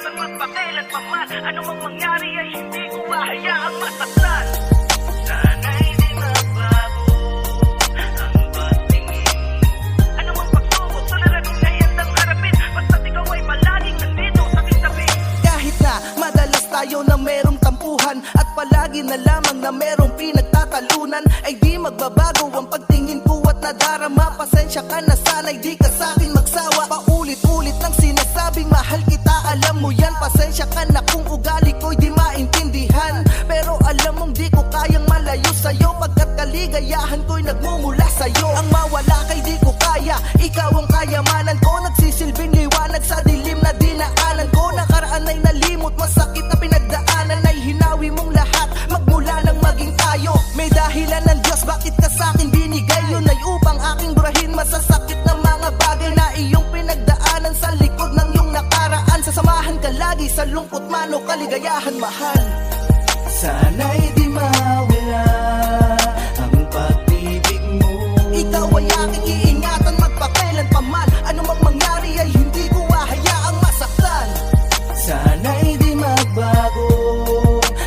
Ingatan magpakilan pa man, ano mang mangyari ay hindi ko hahayaang masaktan. Sana'y di magbago ang pagtingin. Ano mang pagsubok, suliranin na handang harapin. Basta't ikaw ay palaging nandito sa aking tabi. Kahit na madalas tayo na merong tampuhan at palagi na lamang na merong pinagtatalunan, ay di magbabago ang pagtingin ko at nadarama. Pasensya ka na, sana'y di ka sa'kin magsawa. Paulit-ulit lang sinasabing mahal kita, alam mo yan. Pasensya ka na kung ugali ko'y di maintindihan, pero alam mong di ko kayang malayo sa'yo, pagkat kaligayahan ko'y nagmumula sa'yo. Ang mawala kay di ko kaya, ikaw ang kayamanan ko, nagsisilbing liwanag sa dilim na dinaanan ko. Nakaraan ay nalimot, masakit na pinagdaanan ay hinawi mong lahat, magmula nang maging tayo. May dahilan ng Diyos bakit ka sa'kin binigay, yun ay upang aking burahin masasakit na mga bagay na iyong pinagdaanan sa likod ng iyong nakaraan. Sasamahan ka lagi sa lungkot man o kaligayahan, mahal. Sana'y di mawala ang pag-ibig mo. Ikaw ay aking iingatan magpakilan pa man, ano mang mangyari ay hindi ko hahayaang masaktan. Sana'y di magbago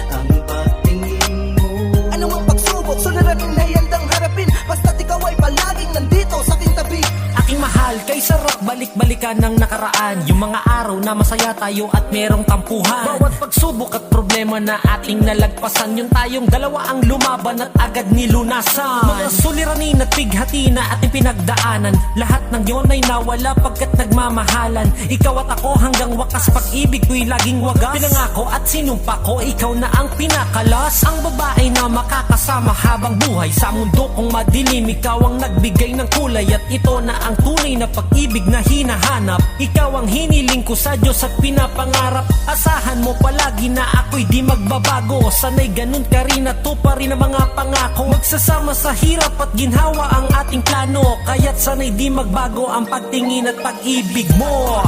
ang pagtingin mo. Ano mang pagsubok, suliranin na handang harapin. Basta't ikaw ay palaging nandito sa aking tabi. Aking mahal, kay sarap balik-balikan ng nakaraan, yung mga araw na masaya tayo at merong tampuhan. Bawat pagsubok at problema na ating nalagpasan, yung tayong dalawa ang lumaban at agad nilunasan. Mga suliranin at bighati na ating pinagdaanan, lahat ng yon ay nawala pagkat nagmamahalan. Ikaw at ako hanggang wakas, pag-ibig ko'y laging wagas. Pinangako at sinumpa ko, ikaw na ang pinakalas. Ang babae na makakasama habang buhay sa mundo kong madilim. Ikaw ang nagbigay ng kulay at ito na ang tunay na pag-ibig na hinahanap. Ikaw ang hiniling ko sa Diyos at pinapangarap. Asahan mo palagi na ako'y di magbabago. Sana'y ganun ka rin at tuparin ang mga pangako. Magsasama sa hirap at ginhawa ang ating plano, kaya't sana'y di magbago ang pagtingin at pag-ibig mo.